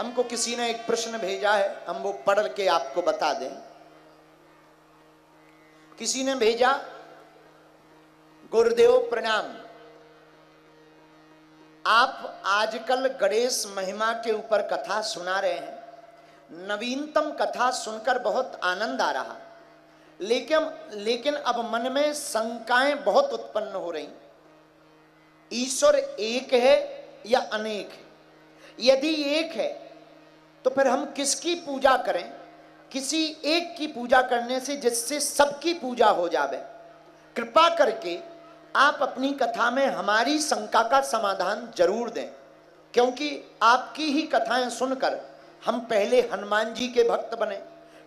हमको किसी ने एक प्रश्न भेजा है, हम वो पढ़ के आपको बता दें। किसी ने भेजा, गुरुदेव प्रणाम, आप आजकल गणेश महिमा के ऊपर कथा सुना रहे हैं। नवीनतम कथा सुनकर बहुत आनंद आ रहा, लेकिन अब मन में शंकाएं बहुत उत्पन्न हो रही। ईश्वर एक है या अनेक है? यदि एक है तो फिर हम किसकी पूजा करें? किसी एक की पूजा करने से जिससे सबकी पूजा हो जावे। कृपा करके आप अपनी कथा में हमारी शंका का समाधान जरूर दें, क्योंकि आपकी ही कथाएं सुनकर हम पहले हनुमान जी के भक्त बने,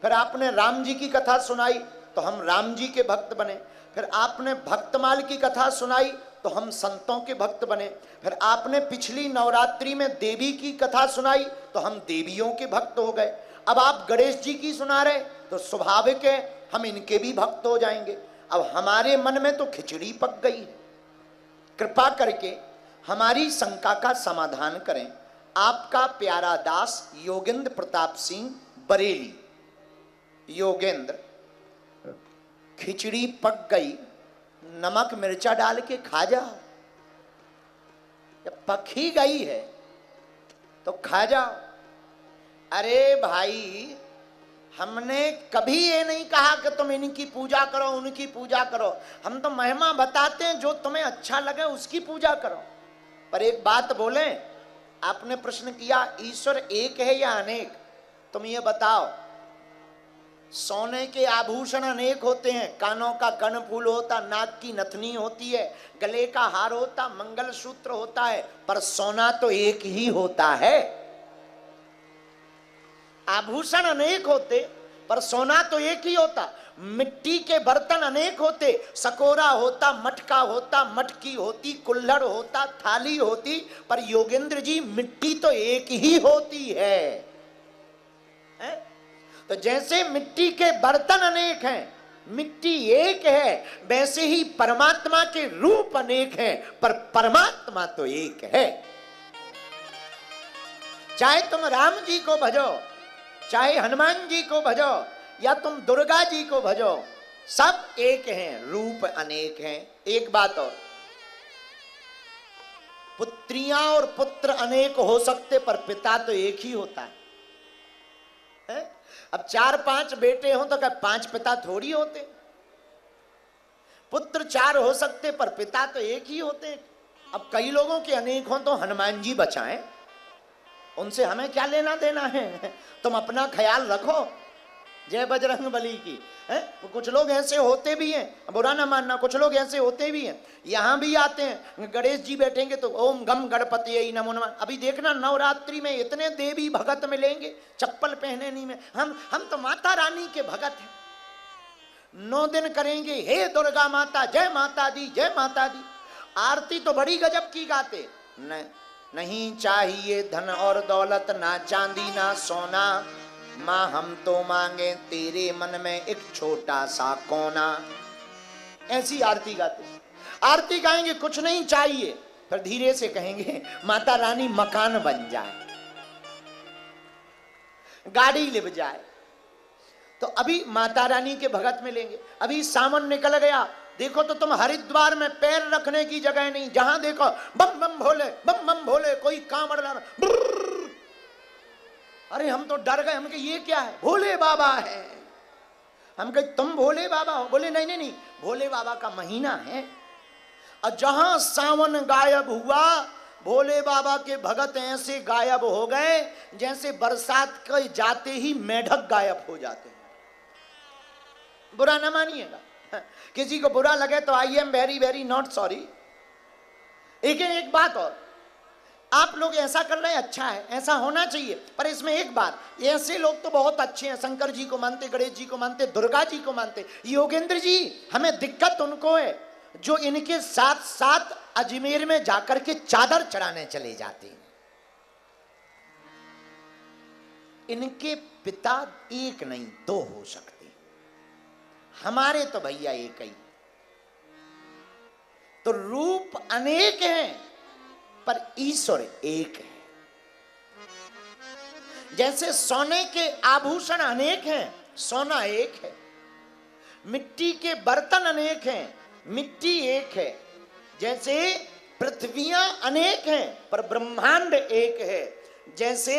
फिर आपने राम जी की कथा सुनाई तो हम राम जी के भक्त बने, फिर आपने भक्तमाल की कथा सुनाई तो हम संतों के भक्त बने, फिर आपने पिछली नवरात्रि में देवी की कथा सुनाई तो हम देवियों के भक्त हो गए। अब आप गणेश जी की सुना रहे तो स्वाभाविक है हम इनके भी भक्त हो जाएंगे। अब हमारे मन में तो खिचड़ी पक गई है। कृपा करके हमारी शंका का समाधान करें। आपका प्यारा दास योगेंद्र प्रताप सिंह, बरेली। योगेंद्र, खिचड़ी पक गई, नमक मिर्चा डाल के खा जाओ। जब पक ही गई है तो खा जाओ। अरे भाई, हमने कभी ये नहीं कहा कि तुम इनकी पूजा करो उनकी पूजा करो। हम तो महिमा बताते हैं, जो तुम्हें अच्छा लगे उसकी पूजा करो। पर एक बात बोले, आपने प्रश्न किया ईश्वर एक है या अनेक? तुम ये बताओ। सोने के आभूषण अनेक होते हैं, कानों का कर्णफूल होता, नाक की नथनी होती है, गले का हार होता, मंगलसूत्र होता है, पर सोना तो एक ही होता है। आभूषण अनेक होते पर सोना तो एक ही होता। मिट्टी के बर्तन अनेक होते, सकोरा होता, मटका होता, मटकी होती, कुल्हड़ होता, थाली होती, पर योगेंद्र जी मिट्टी तो एक ही होती है। तो जैसे मिट्टी के बर्तन अनेक हैं, मिट्टी एक है, वैसे ही परमात्मा के रूप अनेक हैं, पर परमात्मा तो एक है। चाहे तुम राम जी को भजो, चाहे हनुमान जी को भजो, या तुम दुर्गा जी को भजो, सब एक हैं, रूप अनेक हैं। एक बात और, पुत्रियां और पुत्र अनेक हो सकते पर पिता तो एक ही होता है। अब 4-5 बेटे हो तो क्या 5 पिता थोड़ी होते? पुत्र 4 हो सकते पर पिता तो एक ही होते। अब कई लोगों के अनेक हो तो हनुमान जी बचाएं, उनसे हमें क्या लेना देना है? तुम अपना ख्याल रखो। जय बजरंग बली की। कुछ लोग ऐसे होते भी हैं, बुरा ना मानना, कुछ लोग ऐसे होते भी हैं, यहां भी आते हैं, गणेश जी बैठेंगे तो ओम गम गणपति नमो नमः। अभी देखना नवरात्रि में इतने देवी भगत मिलेंगे, चप्पल पहने नहीं में। हम तो माता रानी के भगत हैं। 9 दिन करेंगे हे दुर्गा माता, जय माता दी, जय माता दी। आरती तो बड़ी गजब की गाते। नहीं चाहिए धन और दौलत, ना चांदी ना सोना, माँ हम तो मांगे तेरे मन में एक छोटा सा कोना। ऐसी आरती गाते। आरती गाएंगे कुछ नहीं चाहिए, फिर धीरे से कहेंगे माता रानी मकान बन जाए, गाड़ी लिप जाए। तो अभी माता रानी के भगत मिलेंगे। अभी सावन निकल गया, देखो तो तुम हरिद्वार में पैर रखने की जगह नहीं, जहां देखो बम बम भोले, बम बम भोले, कोई कांवड़ ला। अरे हम तो डर गए, हम कहे ये क्या है? भोले बाबा है। हम कहे तुम भोले बाबा हो? बोले नहीं नहीं नहीं, भोले बाबा का महीना है। और जहां सावन गायब हुआ, भोले बाबा के भगत ऐसे गायब हो गए जैसे बरसात के जाते ही मेढक गायब हो जाते हैं। बुरा ना मानिएगा, किसी को बुरा लगे तो I am very very not sorry. लेकिन एक बात और, आप लोग ऐसा कर रहे हैं, अच्छा है, ऐसा होना चाहिए, पर इसमें एक बात, ऐसे लोग तो बहुत अच्छे हैं, शंकर जी को मानते, गणेश जी को मानते, दुर्गा जी को मानते। योगेंद्र जी, हमें दिक्कत उनको है जो इनके साथ साथ अजमेर में जाकर के चादर चढ़ाने चले जाते हैं। इनके पिता एक नहीं 2 हो सकते, हमारे तो भैया एक ही। तो रूप अनेक हैं पर ईश्वर एक है। जैसे सोने के आभूषण अनेक हैं, सोना एक है। मिट्टी के बर्तन अनेक हैं, मिट्टी एक है। जैसे पृथ्वियां अनेक हैं पर ब्रह्मांड एक है। जैसे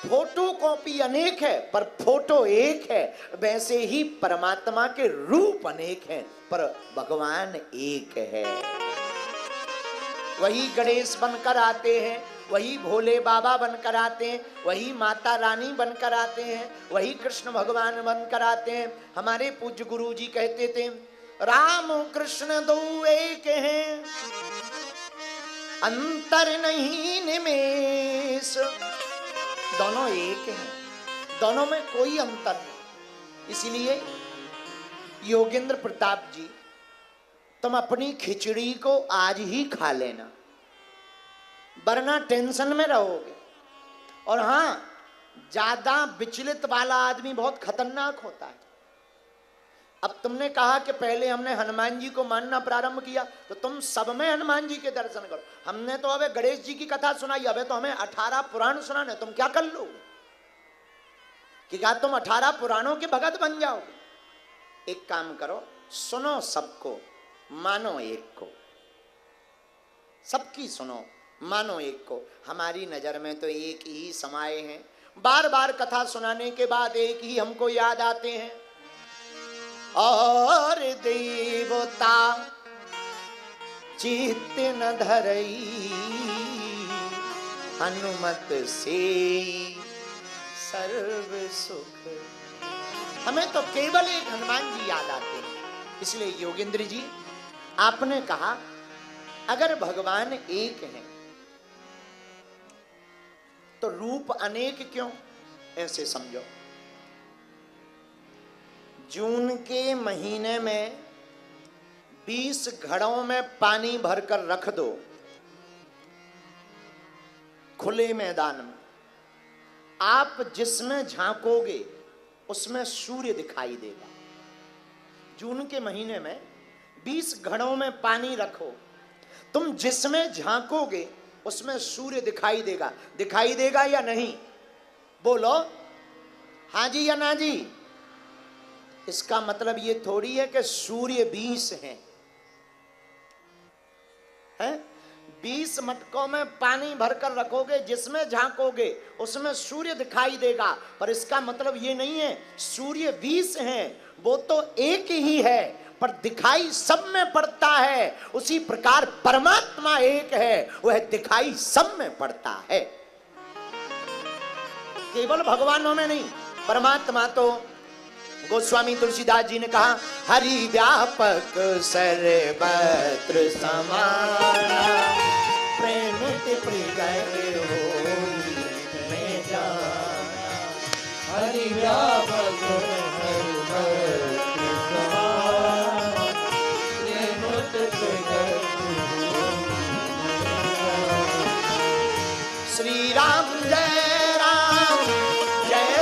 फोटो कॉपी अनेक है पर फोटो एक है, वैसे ही परमात्मा के रूप अनेक हैं पर भगवान एक है। वही गणेश बनकर आते हैं, वही भोले बाबा बनकर आते हैं, वही माता रानी बनकर आते हैं, वही कृष्ण भगवान बनकर आते हैं। हमारे पूज्य गुरु जी कहते थे, राम कृष्ण दो एक हैं, अंतर नहीं निमेष। दोनों एक हैं, दोनों में कोई अंतर नहीं। इसलिए योगेंद्र प्रताप जी, तुम अपनी खिचड़ी को आज ही खा लेना, वरना टेंशन में रहोगे। और हां, ज्यादा विचलित वाला आदमी बहुत खतरनाक होता है। अब तुमने कहा कि पहले हमने हनुमान जी को मानना प्रारंभ किया, तो तुम सब में हनुमान जी के दर्शन करो। हमने तो अबे गणेश जी की कथा सुनाई, अबे तो हमें 18 पुराण सुनाने, तुम क्या कर लोगे? कि क्या तुम 18 पुराणों के भगत बन जाओगे? एक काम करो, सुनो सबको, मानो एक को। सबकी सुनो, मानो एक को। हमारी नजर में तो एक ही समाये हैं। बार बार कथा सुनाने के बाद एक ही हमको याद आते हैं, और देवता चित्त न धरई, हनुमत से सर्व सुख। हमें तो केवल एक हनुमान जी याद आते हैं। इसलिए योगेंद्र जी, आपने कहा अगर भगवान एक हैं तो रूप अनेक क्यों? ऐसे समझो, जून के महीने में 20 घड़ों में पानी भरकर रख दो खुले मैदान में, आप जिसमें झांकोगे उसमें सूर्य दिखाई देगा। जून के महीने में 20 घड़ों में पानी रखो, तुम जिसमें झांकोगे उसमें सूर्य दिखाई देगा। दिखाई देगा या नहीं? बोलो हाँ जी या ना जी। इसका मतलब ये थोड़ी है कि सूर्य 20 हैं, 20 मटकों में पानी भरकर रखोगे, जिसमें झांकोगे उसमें सूर्य दिखाई देगा। पर इसका मतलब ये नहीं है सूर्य 20 हैं, वो तो एक ही है पर दिखाई सब में पड़ता है। उसी प्रकार परमात्मा एक है, वह दिखाई सब में पड़ता है, केवल भगवानों में नहीं। परमात्मा तो गोस्वामी तुलसीदास जी ने कहा, हरि व्यापक सर्वत्र समाना, प्रेम प्रगट होई में जाना। हरि व्यापक सर्वत्र समाना, प्रेम प्रगट होई में जाना। श्री राम जय राम, जय